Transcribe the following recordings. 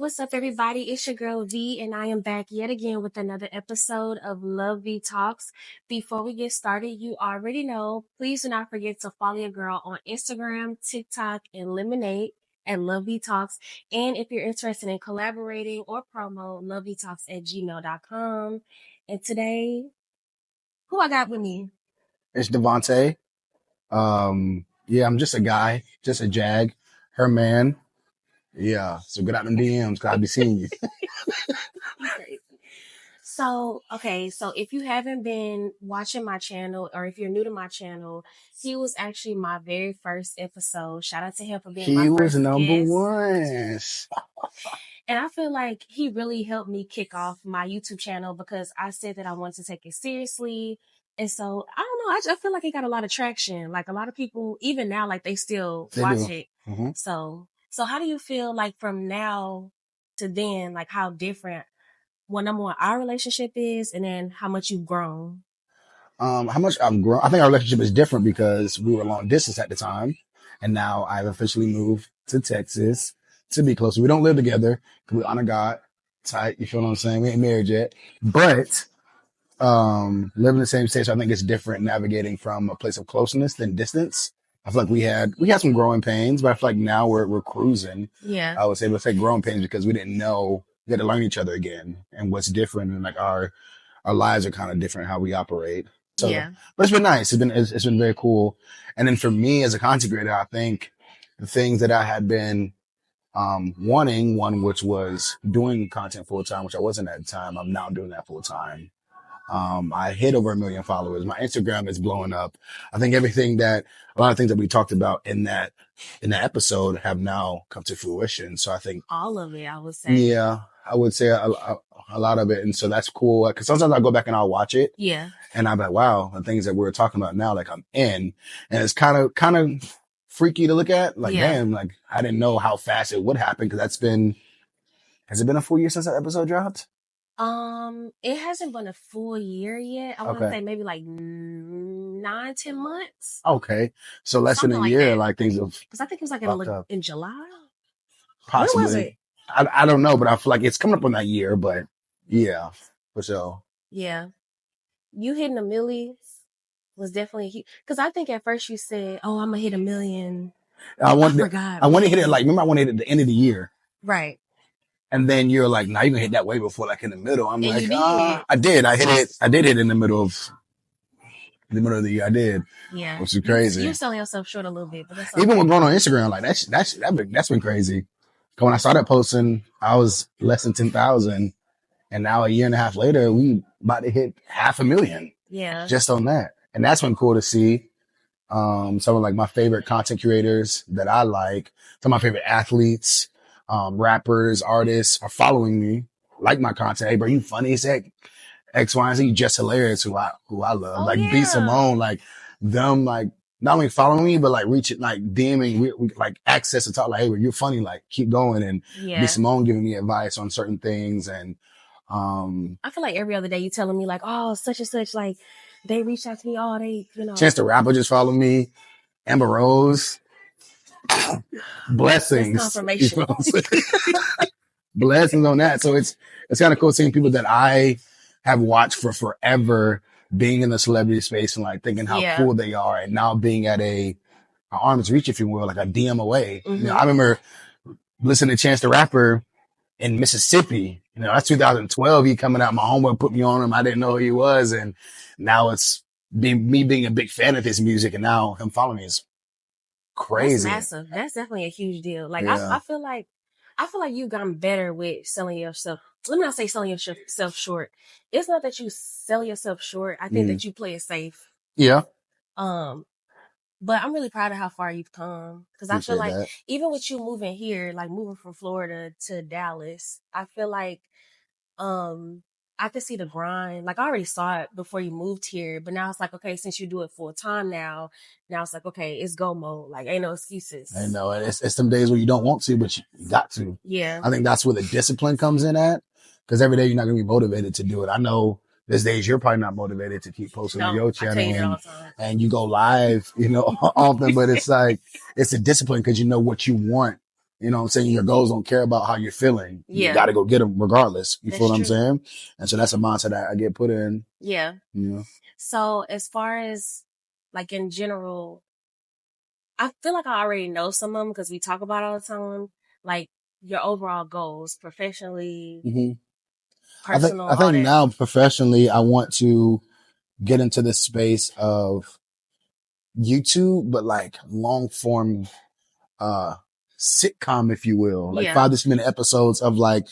what's up, everybody? It's your girl V, and I am back yet again with another episode of LoveVeeTalks. Before we get started, you already know, please do not forget to follow your girl on Instagram, TikTok, and Lemonade at LoveVeeTalks. And if you're interested in collaborating or promo, LoveVeeTalks at gmail.com. And today, who I got with me? It's Devontae. Yeah, I'm just a guy, just a jag, her man. Yeah, so get out them DMs because I'll be seeing you. Crazy. So if you haven't been watching my channel or if you're new to my channel, he was actually my very first episode. Shout out to him for being my He was first number guest. one. And I feel like he really helped me kick off my YouTube channel because I said that I wanted to take it seriously. And so, I don't know, I feel like it got a lot of traction. Like a lot of people, even now, like they still watch it. Mm-hmm. So how do you feel like from now to then, like how different number one, our relationship is, and then how much you've grown? How much I've grown. I think our relationship is different because we were long distance at the time. And now I've officially moved to Texas to be closer. We don't live together because we honor God tight. You feel what I'm saying? We ain't married yet. But live in the same state, so I think it's different navigating from a place of closeness than distance. I feel like we had some growing pains, but I feel like now we're cruising. Yeah. I would say let's say growing pains because we didn't know we had to learn each other again and what's different, and like our lives are kind of different how we operate. So, yeah. But it's been nice. It's been very cool. And then for me as a content creator, I think the things that I had been wanting, one which was doing content full time, which I wasn't at the time. I'm now doing that full time. I hit over 1 million followers. My Instagram is blowing up. I think a lot of things that we talked about in that episode have now come to fruition. So I think all of it, I would say. Yeah, I would say a lot of it. And so that's cool. Cause sometimes I go back and I'll watch it. Yeah. And I'm like, wow, the things that we're talking about now, like I'm in, and it's kind of freaky to look at. Like, damn, like I didn't know how fast it would happen. Cause has it been a full year since that episode dropped? It hasn't been a full year yet. I want to say maybe like 9-10 months. Okay. So less than a year, like things have. Cause I think it was like in July. Possibly. When was it? I don't know, but I feel like it's coming up on that year, but yeah, for sure. Yeah. You hitting a million was definitely huge. Cause I think at first you said, oh, I'm gonna hit 1 million. I want to hit it remember I want to hit it at the end of the year. Right. And then you're like, nah, you're gonna hit that way before, like in the middle. I'm like, I did. I did hit in the middle of the year. I did. Yeah. Which is crazy. You're selling yourself short a little bit, but that's even with going on Instagram, like that's been crazy. When I started posting, I was less than 10,000. And now a year and a half later, we about to hit 500,000. Yeah. Just on that. And that's been cool to see. Some of like my favorite content creators that I like, some of my favorite athletes, rappers, artists are following me, like my content. Hey, bro, you funny as heck. X, Y, and Z, just hilarious. Who I love, B Simone, like them, like not only following me, but like reaching, like DMing, we like access to talk. Like, hey, bro, you're funny. Like, keep going. And B Simone giving me advice on certain things. And I feel like every other day you telling me like, oh, such and such, like they reached out to me. Oh, they, Chance the Rapper just followed me. Amber Rose. Blessings. That's confirmation. You know blessings on that. So it's kind of cool seeing people that I have watched for forever being in the celebrity space and like thinking how cool they are, and now being at an arm's reach, if you will, like a DM away. Mm-hmm. You know, I remember listening to Chance the Rapper in Mississippi. You know, that's 2012. He coming out. My homework put me on him. I didn't know who he was, and now it's me being a big fan of his music, and now him following me is crazy. That's massive. That's definitely a huge deal. Like I feel like you've gotten better with selling yourself. Let me not say selling yourself short. It's not that you sell yourself short. I think that you play it safe. Yeah. But I'm really proud of how far you've come. Cause I feel like even with you moving here, like moving from Florida to Dallas, I feel like, I could see the grind. Like I already saw it before you moved here, but now it's like, okay, since you do it full time now it's like, okay, it's go mode. Like ain't no excuses. I know. It's some days where you don't want to, but you got to. Yeah. I think that's where the discipline comes in at. Cause every day you're not going to be motivated to do it. I know there's days you're probably not motivated to keep posting on your channel and you go live, you know, often, but it's like, it's a discipline because you know what you want You know what I'm saying? Your goals don't care about how you're feeling. You Yeah, got to go get them regardless. You feel that's what I'm true. saying? And so that's a mindset that I get put in, Yeah. you know? So as far as like in general, I feel like I already know some of them because we talk about it all the time. Like your overall goals, professionally, hmm personal, I all think that. now professionally, I want to get into the space of YouTube, but like long form uh sitcom, if you will, like Yeah. 5 to 6 minute episodes of like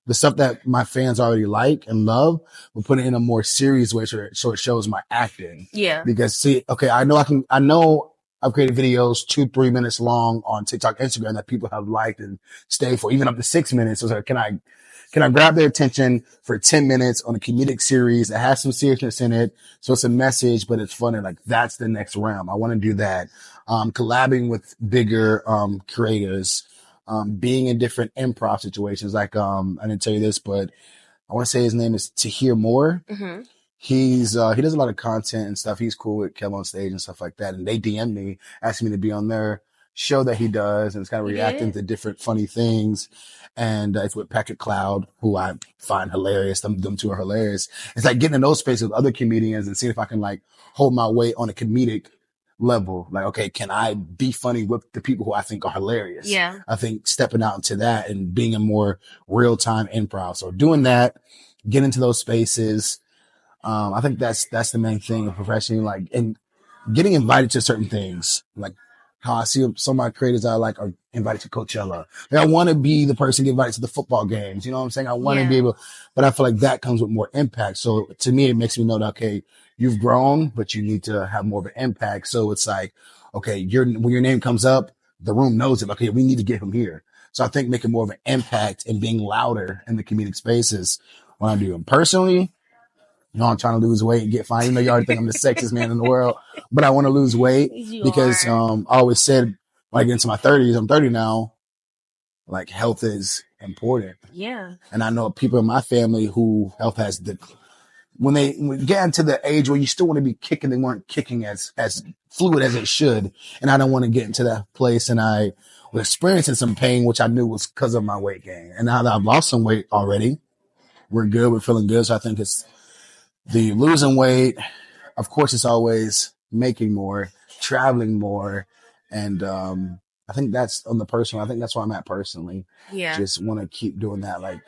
the stuff that my fans already like and love, but put it in a more serious way so it shows my acting. Yeah. Because see, okay, I know I've created videos 2, 3 minutes long on TikTok, Instagram that people have liked and stayed for even up to 6 minutes. So can I grab their attention for 10 minutes on a comedic series that has some seriousness in it? So it's a message, but it's funny. Like that's the next realm. I want to do that. Collabing with bigger, creators, being in different improv situations. Like, I didn't tell you this, but I want to say his name is To Hear More. Mm-hmm. He does a lot of content and stuff. He's cool with Kev on stage and stuff like that. And they DM me, asking me to be on their show that he does. And it's kind of He reacting did. to different funny things. And it's with Patrick Cloud, who I find hilarious. Them two are hilarious. It's like getting in those spaces with other comedians and seeing if I can like hold my weight on a comedic level. Like, okay, can I be funny with the people who I think are hilarious? Yeah. I think stepping out into that and being a more real time improv. So doing that, get into those spaces. I think that's the main thing of professionally, like, and getting invited to certain things, like how I see some of my creators I like are invited to Coachella. Like, I want to be the person get invited to the football games. You know what I'm saying? I want to be Yeah. able, but I feel like that comes with more impact. So to me, it makes me know that, okay, you've grown, but you need to have more of an impact. So it's like, okay, when your name comes up, the room knows it. Okay, we need to get him here. So I think making more of an impact and being louder in the comedic spaces when I do them personally. You know, I'm trying to lose weight and get fine. You know, you already think I'm the sexiest man in the world, but I want to lose weight You because, are. I always said when I get into my 30s, I'm 30 now, like health is important. Yeah. And I know people in my family who health has when we get into the age where you still want to be kicking, they weren't kicking as fluid as it should. And I don't want to get into that place. And I was experiencing some pain, which I knew was because of my weight gain. And now that I've lost some weight already, we're good. We're feeling good. So I think it's the losing weight. Of course, it's always making more, traveling more. And I think that's on the personal. I think that's where I'm at personally. Yeah. Just want to keep doing that, like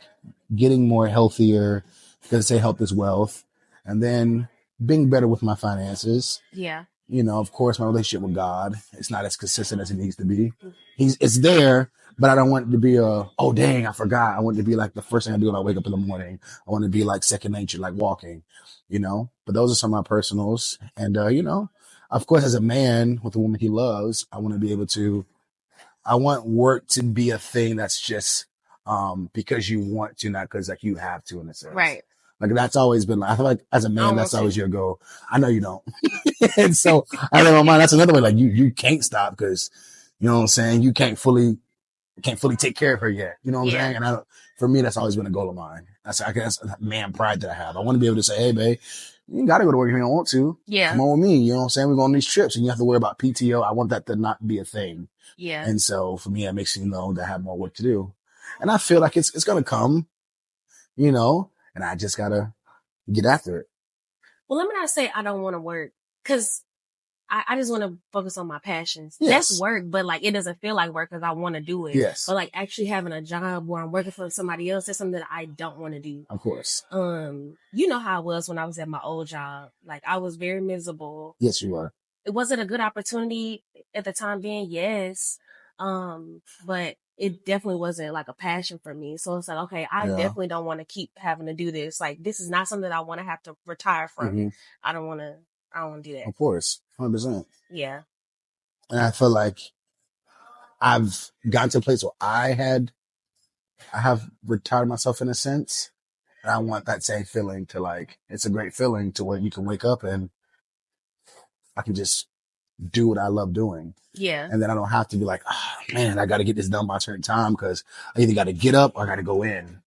getting more healthier because they say health is wealth. And then being better with my finances. Yeah. You know, of course, my relationship with God, it's not as consistent as it needs to be. It's there, but I don't want it to be oh dang, I forgot. I want it to be like the first thing I do when I wake up in the morning. I want it to be like second nature, like walking, you know, but those are some of my personals. And, of course, as a man with a woman he loves, I want work to be a thing that's just, because you want to, not because like you have to in a sense. Right. Like that's always been like, I feel like as a I man, don't want that's always to. your goal. I know you don't. And so I know my mind, that's another way. Like you can't stop because, you know what I'm saying? You can't fully take care of her yet. You know what I'm Yeah. saying? And for me, that's always been a goal of mine. I guess man pride that I have. I want to be able to say, hey, babe, you got to go to work if you don't want to. Yeah. Come on with me. You know what I'm saying? We're going on these trips and you have to worry about PTO. I want that to not be a thing. Yeah. And so for me, it makes me know that I have more work to do. And I feel like it's going to come, and I just got to get after it. Well, let me not say I don't want to work because I just want to focus on my passions. That's Yes. work, but like it doesn't feel like work because I want to do it. Yes. But like actually having a job where I'm working for somebody else, that's something that I don't want to do. Of course. You know how I was when I was at my old job. Like I was very miserable. Yes, you are. It wasn't a good opportunity at the time being, yes. But it definitely wasn't like a passion for me. So it's like, okay, I Yeah. definitely don't want to keep having to do this. Like this is not something that I want to have to retire from. Mm-hmm. I don't want to do that. Of course. 100%. Yeah. And I feel like I've gotten to a place where I have retired myself in a sense. And I want that same feeling to like, it's a great feeling to where you can wake up and I can just do what I love doing. Yeah. And then I don't have to be like, man, I got to get this done by a certain time because I either got to get up or I got to go in,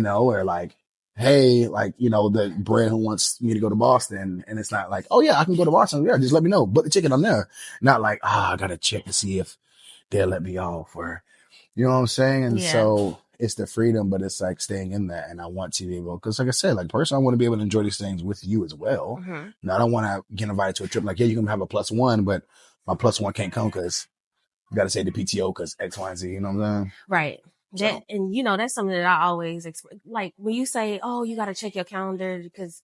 or like, hey, like, the brand who wants me to go to Boston. And it's not like, oh yeah, I can go to Boston. Yeah, just let me know. Book the ticket. I'm there. Not like, I got to check to see if they'll let me off or, You know what I'm saying? And Yeah. so it's the freedom, but it's like staying in that. And I want to be able, because like I said, like personally, I want to be able to enjoy these things with you as well. Hmm. Now, I don't want to get invited to a trip. Like, yeah, you're going to have a +1, but my +1 can't come because you got to say the PTO because X, Y, and Z. You know what I'm saying? Right. That, So, and you know, that's something that I always like when you say, "Oh, you got to check your calendar," because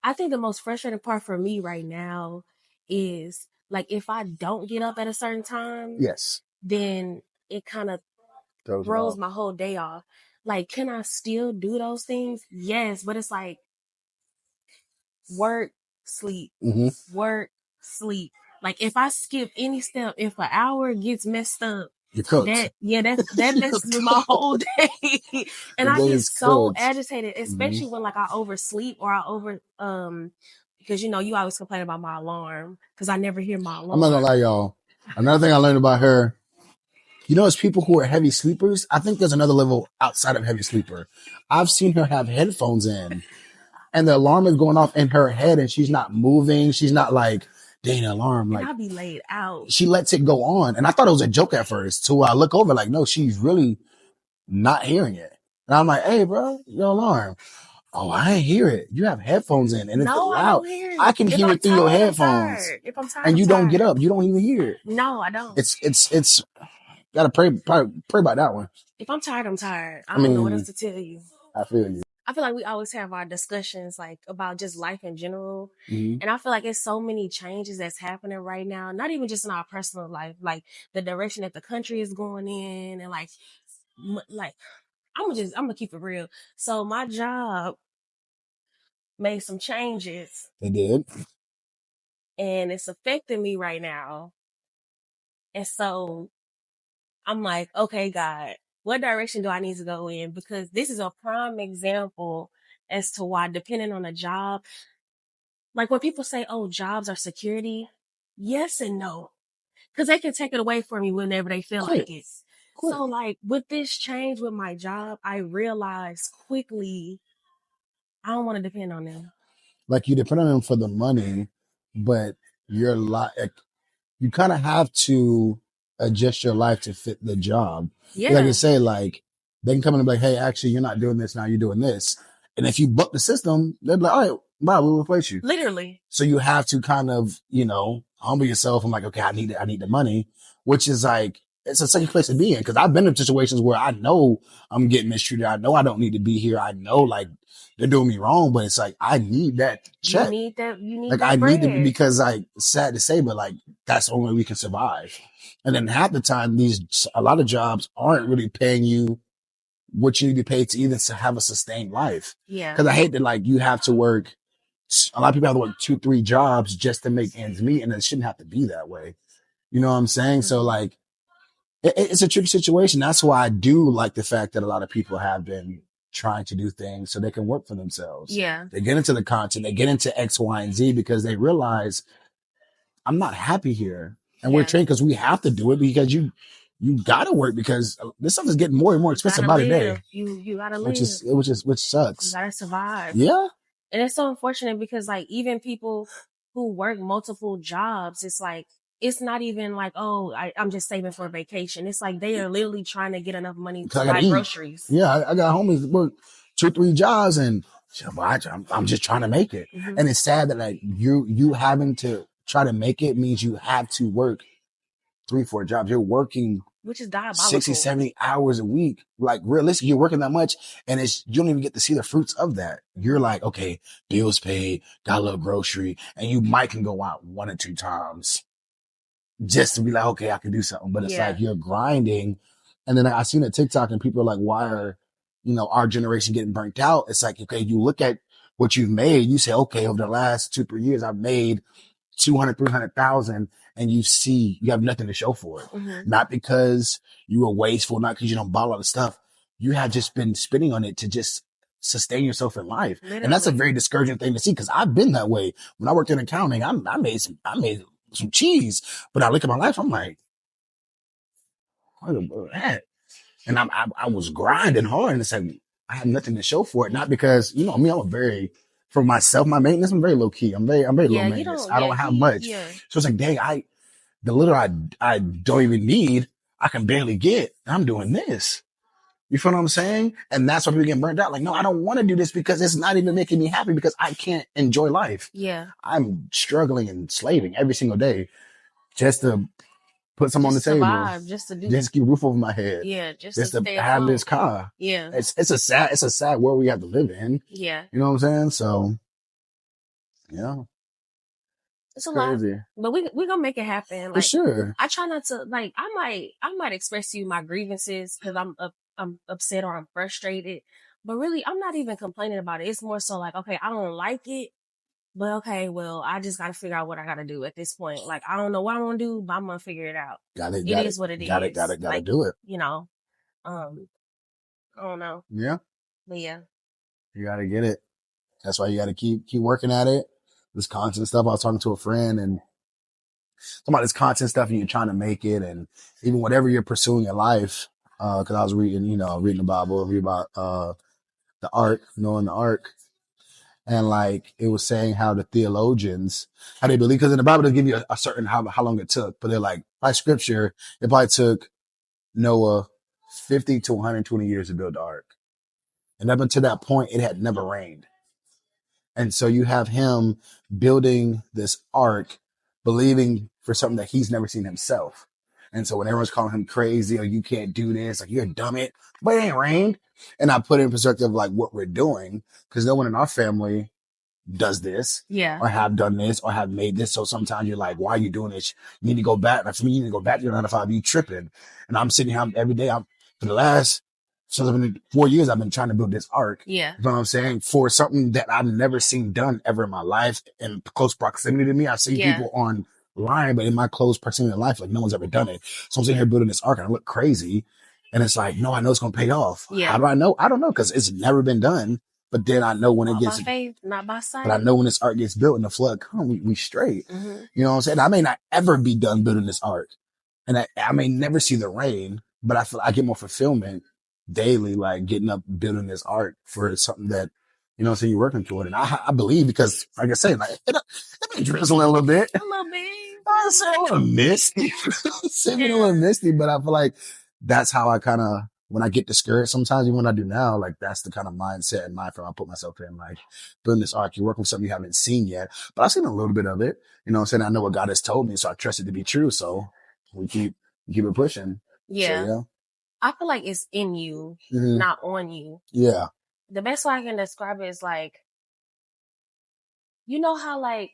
I think the most frustrating part for me right now is like if I don't get up at a certain time, yes, then it kind of throws it throws off. my whole day off. Like, can I still do those things? Yes, but it's like work, sleep, Mm-hmm. work, sleep. Like if I skip any step, if an hour gets messed up, You're cooked. that You're messes with my cooked. whole day. And The I day get is so cooked. agitated, Mm-hmm. especially when like I oversleep or I over because you know you always complain about my alarm because I never hear my I'm not going to lie, alarm. y'all. Another thing I learned about her, you know, it's people who are heavy sleepers. I think there's another level outside of heavy sleeper. I've seen her have headphones in and the alarm is going off in her head and she's not moving. She's not like, dang, alarm. And Like I'll be laid out. she lets it go on. And I thought it was a joke at first. So I look over like, no, she's really not hearing it. And I'm like, hey, bro, your alarm. Oh, I ain't hear it. You have headphones in and it's No, I loud. don't hear I it. can If hear I'm it through your tired, I'm headphones tired. If I'm tired, and I'm you don't get tired. up. You don't even hear it. No, I don't. It's gotta pray about that one. If I'm tired, I'm tired. I I don't know what else mean, to tell you. I feel you. I feel like we always have our discussions like about just life in general. Mm-hmm. And I feel like it's so many changes that's happening right now, not even just in our personal life, like the direction that the country is going in and like I'm gonna keep it real. So my job made some changes They did. and it's affecting me right now. And so I'm like, okay, God, what direction do I need to go in? Because this is a prime example as to why depending on a job, like when people say, oh, jobs are security, yes and no. Because they can take it away from me whenever they feel Quick, like it. quick. So like with this change with my job, I realized quickly I don't want to depend on them. Like you depend on them for the money, but you're like you kind of have to adjust your life to fit the job. Like I Yeah, say, like they can come in and be like, hey, actually, you're not doing this now. You're doing this. And if you buck the system, they'll be like, all right, bye, we'll replace you. literally. So you have to kind of, humble yourself. I'm like, okay, I need the money, which is like, it's a safe place to be in. Cause I've been in situations where I know I'm getting mistreated. I know I don't need to be here. I know like they're doing me wrong, but it's like, I need that check. You need Like I that need to be bread. because like sad to say, but like that's the only way we can survive. And then half the time, a lot of jobs aren't really paying you what you need to pay to even to have a sustained life. Yeah. Cause I hate that like you have to work a lot of people have to work 2, 3 jobs just to make ends meet, and it shouldn't have to be that way. You know what I'm saying? So Hmm. like, it's a tricky situation. That's why I do like the fact that a lot of people have been trying to do things so they can work for themselves. Yeah. They get into the content, they get into X, Y, and Z because they realize I'm not happy here, and we're Yeah. trained because we have to do it because you gotta work because this stuff is getting more and more You expensive gotta by the day, live. You gotta live. which You sucks. gotta survive. Yeah, And it's so unfortunate because like even people who work multiple jobs, it's like it's not even like, oh, I'm just saving for a vacation. It's like they are literally trying to get enough money because to I got to buy eat. groceries. Yeah, I got homies that work 2, 3 jobs, and I'm just trying to make it. Hmm. And it's sad that like you having to try to make it means you have to work 3, 4 jobs. You're working Which is 60, diabolical. 70 hours a week. Like realistically, you're working that much, and it's you don't even get to see the fruits of that. You're like, okay, bills paid, got a little grocery, and you might can go out 1 or 2 times just to be like, okay, I can do something. But it's Yeah. like you're grinding. And then I seen a TikTok and people are like, why are, our generation getting burnt out? It's like, okay, you look at what you've made, you say, okay, over the last 2, 3 years, I've made 200, 300,000 and you have nothing to show for it. Hmm. Not because you were wasteful, not because you don't buy a lot of stuff. You have just been spending on it to just sustain yourself in life. And that's a Literally. very discouraging thing to see because I've been that way. When I worked in accounting, I made some cheese, but I look at my life, I'm like, what the heck? And I was grinding hard and it's like, I have nothing to show for it. Not because, me, for myself, my maintenance, I'm very low key. I'm very low Yeah, you maintenance. don't. I Yeah, don't have much. yeah. So it's like, dang, the little I don't even need, I can barely get. I'm doing this. You feel what I'm saying? And that's why people get burnt out. Like, no, I don't want to do this because it's not even making me happy because I can't enjoy life. Yeah. I'm struggling and slaving every single day just to put some on the Just table, survive, just to do, just to keep a roof over my head, yeah, just to just to stay have this afloat. car. Yeah. It's a sad world we have to live in. Yeah. You know what I'm saying? So, yeah, It's it's a lot, crazy. but we gonna make it happen. For Like, sure. I try not to, like, I might express to you my grievances because I'm upset or I'm frustrated, but really I'm not even complaining about it. It's more so like, okay, I don't like it, but okay, well, I just gotta figure out what I gotta do at this point. Like, I don't know what I'm gonna do, but I'm gonna figure it out. It is what it is. Got to Like, do it. you know, um, I don't know, Yeah. but yeah, You got to get it. That's why you got to keep working at it. This constant stuff. I was talking to a friend and talking about this content stuff and you're trying to make it and even whatever you're pursuing in life. Cause I was reading, reading the Bible, read about, the ark, knowing the ark. And like, it was saying how the theologians, how they believe, cause in the Bible, they give you a certain how long it took, but they're like, by scripture, it probably took Noah 50 to 120 years to build the ark. And up until that point, it had never rained. And so you have him building this ark, believing for something that he's never seen himself. And so when everyone's calling him crazy or you can't do this, like you're a dumbit, but it ain't rained. And I put it in perspective like what we're doing, because no one in our family does this yeah, or have done this or have made this. So sometimes you're like, why are you doing this? You need to go back. Like for me, you need to go back to your 9 to 5. You tripping. And I'm sitting here every day. For the last, since I've been 4 years, I've been trying to build this arc. yeah, You know what I'm saying? For something that I've never seen done ever in my life in close proximity to me. I've seen yeah, people online, but in my close proximity of life, like no one's ever done it. So I'm sitting here building this arc and I look crazy. And it's like, no, I know it's going to pay off. yeah. How do I know? I don't know because it's never been done. But then I know when it Walk by gets, faith, not by but I sight. know when this ark gets built and the flood comes, we straight. Mm-hmm. You know what I'm saying? I may not ever be done building this ark and I may never see the rain, but I feel I get more fulfillment daily, like getting up, building this ark for something that, you know what I'm saying, you're working toward. And I believe because, like I say, like it been drizzling a little bit. A little bit. I say a little misty. It's been a Yeah. little misty, but I feel like that's how I kind of, when I get discouraged sometimes, even when I do now, like that's the kind of mindset and mind frame I put myself in, like building this arc, you're working with something you haven't seen yet, but I've seen a little bit of it, you know what I'm saying? I know what God has told me, so I trust it to be true. So we keep it pushing. So Yeah. yeah. I feel like it's in you, Mm-hmm. not on you. Yeah. The best way I can describe it is like, you know how like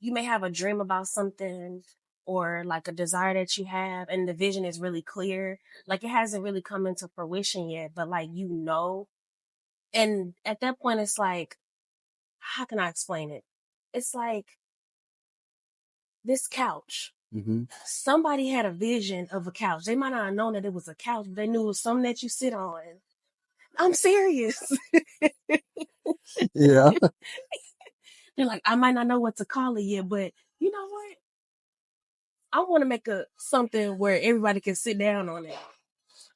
you may have a dream about something or like a desire that you have and the vision is really clear. Like it hasn't really come into fruition yet, but like, you know, and at that point it's like, how can I explain it? It's like this couch. Mm-hmm. Somebody had a vision of a couch. They might not have known that it was a couch, but they knew it was something that you sit on. I'm serious. Yeah. They're like, I might not know what to call it yet, but you know what? I want to make something where everybody can sit down on it.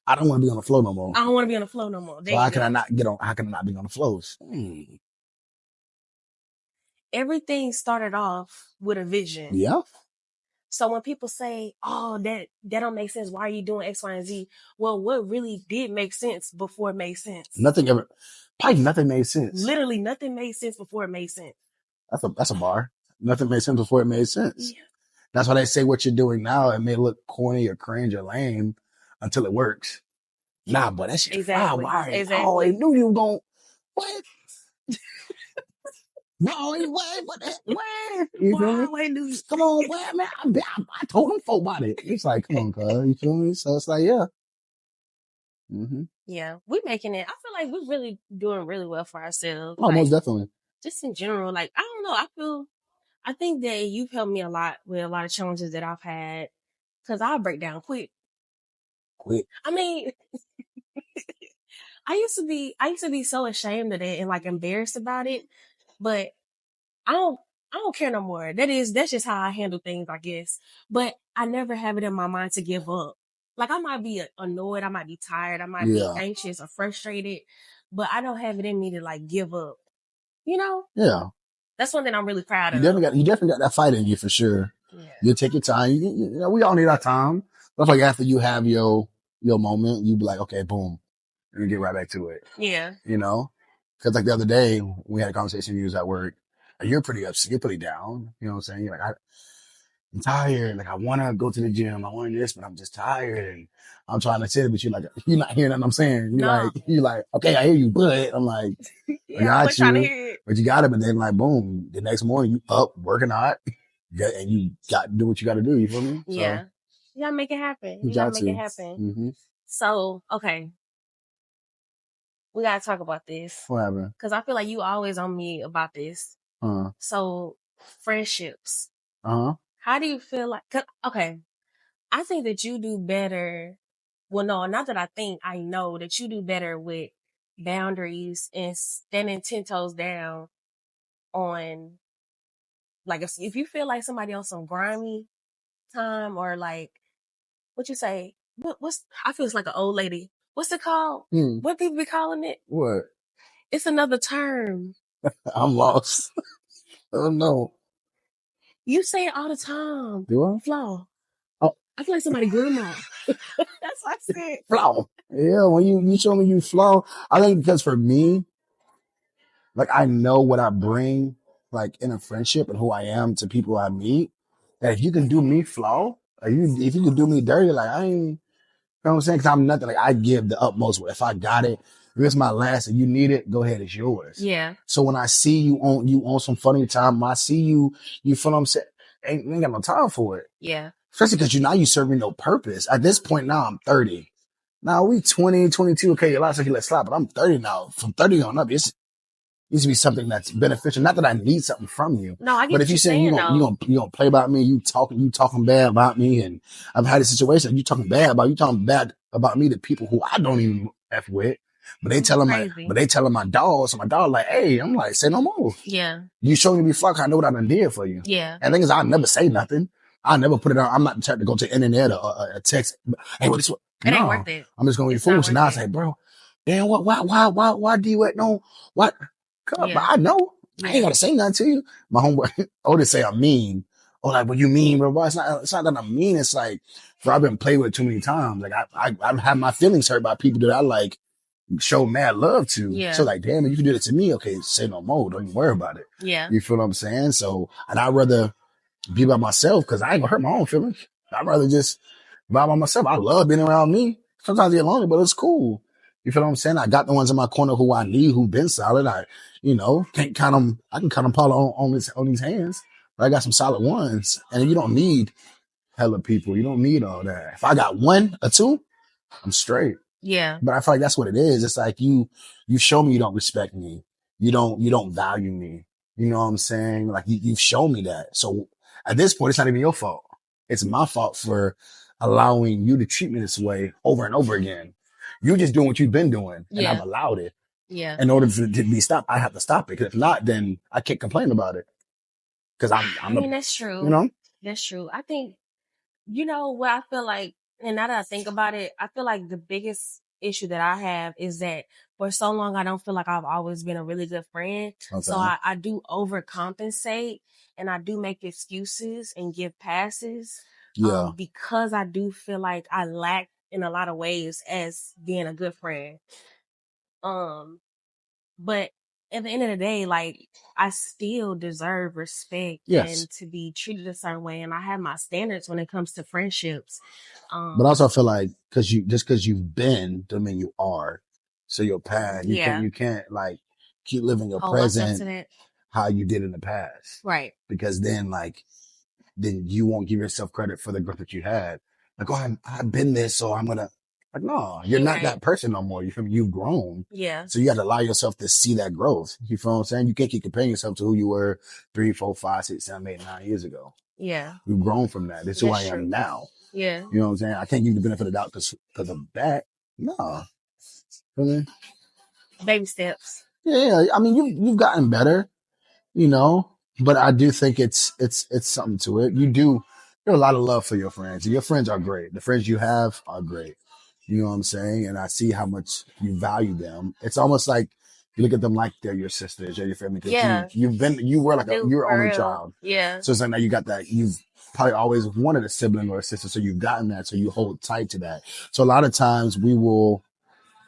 I don't want to be on the floor no more. I don't want to be on the floor no more. There So you how can I go. not get on? How can I not be on the floors? Everything started off with a vision. Yeah. So when people say, "Oh, that don't make sense. Why are you doing X, Y, and Z?" Well, what really did make sense before it made sense? Probably nothing made sense. Literally, nothing made sense before it made sense. That's a bar. Nothing made sense before it made sense. Yeah. That's why they say what you're doing now, it may look corny or cringe or lame until it works. Nah, but that shit Exactly. Why? Exactly. Oh, I knew you were going, what? No, what? You feel me? Come on, what, man? I told them folk about it. It's like, come on, cuz. You feel me? So it's like, yeah. Mm-hmm. Yeah, we're making it. I feel like we're really doing really well for ourselves. Oh, Like, most definitely. just in general, like, I don't know. I think that you've helped me a lot with a lot of challenges that I've had because I'll break down quick. Quick. I mean, I used to be so ashamed of it and like embarrassed about it, but I don't, I don't care no more. That's just how I handle things, I guess. But I never have it in my mind to give up. Like I might be annoyed, I might be tired, I might be Yeah. anxious or frustrated, but I don't have it in me to like give up. You know? Yeah. That's one thing I'm really proud You of. definitely got that fight in you for sure. Yeah. You take your time. We all need our time. That's like after you have your moment, you be like, okay, boom, and you get right back to it. Yeah. You know, because like the other day we had a conversation. You was at work. And you're pretty upset. You're pretty down. You know what I'm saying? You're like, I'm tired. Like I want to go to the gym. I want this, but I'm just tired. And I'm trying to say it, but you're not hearing what I'm saying. No. You're like, okay, I hear you, but I'm like, I Yeah, I got was trying to you, hear it. but you got it. But then like, boom, the next morning you up working out, and you got to do what you got to do. You feel me? Yeah. So You gotta make it happen. you You gotta got make it to. happen. Mm-hmm. So, okay, we gotta talk about this. What happened? Cause I feel like you always on me about this. So, friendships. Uh-huh. How do you feel like, okay, I think that you do better. Well, no, not that I think, I know that you do better with boundaries and standing 10 toes down on, like, if you feel like somebody on some grimy time or like, what you say? What's, I feel it's like an old lady. What's it called? What people be calling it? What? It's another term. I'm lost. Oh no. You say it all the time. Do I? Flaw. Oh, I feel like somebody grandma. That's what I said. flaw. Yeah, when you show me you flaw, I think because for me, like I know what I bring, like in a friendship and who I am to people I meet. That if you can do me flaw, or if you can do me dirty, like I ain't, you know what I'm saying? Because I'm nothing. Like I give the utmost. If I got it, if it's my last, and you need it, go ahead, it's yours. Yeah. So when I see you on some funny time, I see you feel what I'm saying. Ain't got no time for it. Yeah. Especially because you serve me no purpose. At this point now, I'm 30. Now we 20, 22. Okay, a lot of stuff you let slide, but I'm 30 now. From 30 on up, it needs to be something that's beneficial. Not that I need something from you. No, I get But what if you're you're saying saying though. you gonna play about me, you talking bad about me, and I've had a situation, you talking bad about me to people who I don't even F with. But they telling my dog, so my dog like, hey, I'm like, say no more. Yeah. You showing me be flock, I know what I done did for you. Yeah. And the thing is, I never say nothing. I never put it on. I'm not the type to go to the internet or text. Hey, what is what? It ain't No, worth it. I'm just gonna be foolish. And I was like, bro, damn, why do you at no, what? But Yeah. I know. I ain't Yeah. gotta say nothing to you. My homeboy, Otis say I'm mean. Oh, like, what you mean, bro? It's not that I'm mean. It's like, bro, I've been played with too many times. Like, I have my feelings hurt by people that I like show mad love to. Yeah. So like, damn, if you can do it to me, okay, say no more. Don't even worry about it. Yeah. You feel what I'm saying? So, and I'd rather be by myself because I ain't gonna hurt my own feelings. I'd rather just be by myself. I love being around me. Sometimes I get lonely, but it's cool. You feel what I'm saying? I got the ones in my corner who I need, who've been solid. Can't count them. I can count them probably on these hands. But I got some solid ones. And you don't need hella people. You don't need all that. If I got one or two, I'm straight. Yeah. But I feel like that's what it is. It's like you show me you don't respect me. You don't value me. You know what I'm saying? Like you've shown me that. So at this point, it's not even your fault. It's my fault for allowing you to treat me this way over and over again. You're just doing what you've been doing, and I've allowed it. Yeah. In order for it to be stopped, I have to stop it. Because if not, then I can't complain about it. Because I mean, that's true. you know, That's true. I think, you know what I feel like, and now that I think about it, I feel like the biggest issue that I have is that for so long, I don't feel like I've always been a really good friend. Okay. So I do overcompensate and I do make excuses and give passes. Yeah. Because I do feel like I lack in a lot of ways as being a good friend. But at the end of the day, like I still deserve respect and to be treated a certain way. And I have my standards when it comes to friendships. But also I feel like because you've been doesn't mean you are. So your past, you can't like keep living your present how you did in the past. Right. Because then you won't give yourself credit for the growth that you had. Like, oh, I've been this, so I'm gonna like, no, you're not that person no more. You've grown. Yeah. So you got to allow yourself to see that growth. You feel what I'm saying? You can't keep comparing yourself to who you were 3, 4, 5, 6, 7, 8, 9 years ago. Yeah. You've grown from that. This is who I am now. Yeah. You know what I'm saying? I can't give you the benefit of the doubt because of that. No. I mean, baby steps. Yeah. I mean, you've gotten better, you know, but I do think it's something to it. You have a lot of love for your friends. Your friends are great. The friends you have are great. You know what I'm saying? And I see how much you value them. It's almost like you look at them like they're your sisters or your family. Yeah. You were like you were only child. Yeah. So it's like now you got that. probably always wanted a sibling or a sister. So you've gotten that. So you hold tight to that. So a lot of times we will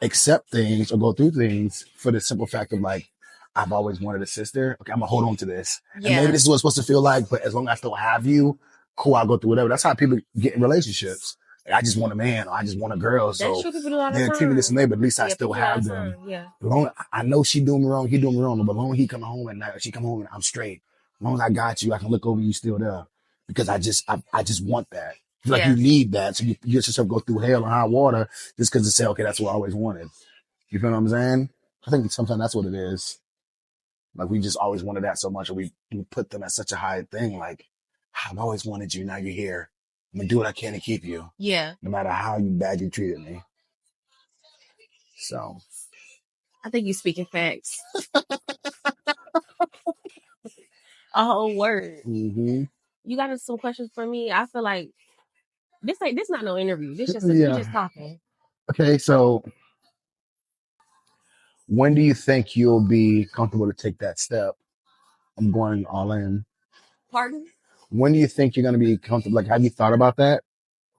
accept things or go through things for the simple fact of like, I've always wanted a sister. Okay, I'm gonna hold on to this. And maybe this is what it's supposed to feel like, but as long as I still have you, cool, I'll go through whatever. That's how people get in relationships. Like, I just want a man or I just want a girl. That's So true. People do all the they'll treat me this time. way, but at least I Yeah, still people do all have the them. time. Yeah. Long, I know she doing me wrong, he doing me wrong, but long he come home at night or she come home and I'm straight. As long as I got you, I can look over you still there. Because I just want that. I feel like you need that. So you get yourself go through hell and high water just because to say, okay, that's what I always wanted. You feel what I'm saying? I think sometimes that's what it is. Like we just always wanted that so much, and we put them at such a high thing. Like I've always wanted you. Now you're here. I'm gonna do what I can to keep you. Yeah. No matter how bad you treated me. So I think you speaking facts. A whole word. mm-hmm. You got some questions for me? I feel like this not no interview. This just we Yeah. just talking. Okay, so when do you think you'll be comfortable to take that step? I'm going all in. Pardon? When do you think you're gonna be comfortable? Like, have you thought about that?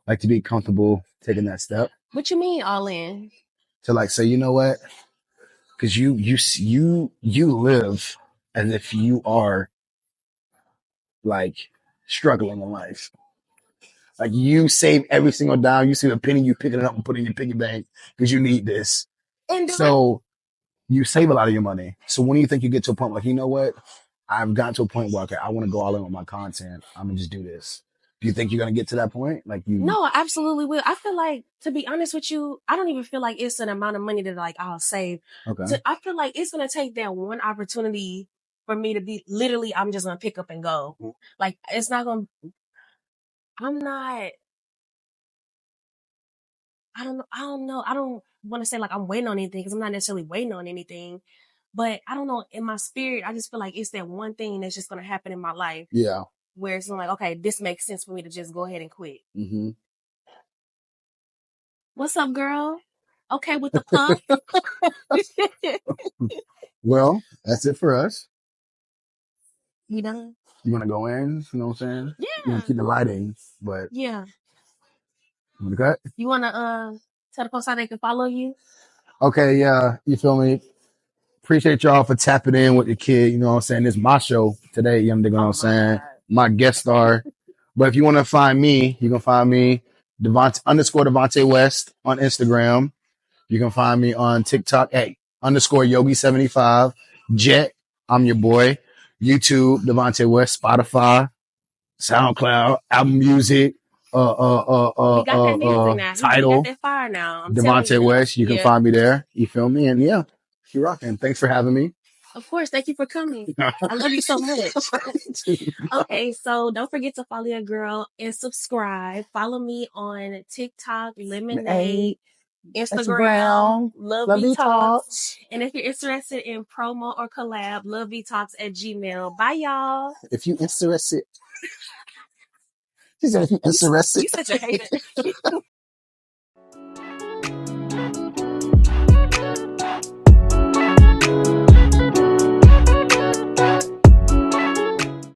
Like to be comfortable taking that step? What you mean all in? To like say, you know what? Because you live as if you are like struggling in life. Like you save every single dime. You see the penny, you pick it up and put it in your piggy bank because you need this. And So you save a lot of your money. So when do you think you get to a point like, you know what? I've gotten to a point where okay, I want to go all in with my content. I'm gonna just do this. Do you think you're gonna get to that point? Like you? No, I absolutely will. I feel like, to be honest with you, I don't even feel like it's an amount of money that like I'll save. Okay. I feel like it's gonna take that one opportunity for me to be literally. I'm just gonna pick up and go. Like it's not gonna. I'm not. I don't know. I don't know. I don't want to say like I'm waiting on anything because I'm not necessarily waiting on anything. But I don't know. In my spirit, I just feel like it's that one thing that's just gonna happen in my life. Yeah. Where it's like, okay, this makes sense for me to just go ahead and quit. Mm-hmm. What's up, girl? Okay, with the pump. Well, that's it for us. You done? You want to go in? You know what I'm saying? You want Yeah. to keep the lighting, but Yeah. you want to cut? You wanna tell the folks how they can follow you? Okay, yeah. You feel me? Appreciate y'all for tapping in with the kid. You know what I'm saying? It's my show today. You know what I'm saying? My guest star. But if you want to find me, you can find me Devontae West on Instagram. You can find me on TikTok at _Yogi75. Jet, I'm your boy. YouTube, Devontae West, Spotify, SoundCloud, Apple Music, He got that music now. He got Tidal, that fire now. I'm telling Devontae you. West. You can Yeah. find me there. You feel me? And yeah, keep rocking. Thanks for having me. Of course. Thank you for coming. I love you so much. Okay, so don't forget to follow your girl and subscribe. Follow me on TikTok, Lemonade, Instagram, LoveVeeTalks. And if you're interested in promo or collab, LoveVeeTalks at Gmail. Bye, y'all. If you interested, she said if you interested. You such a hater.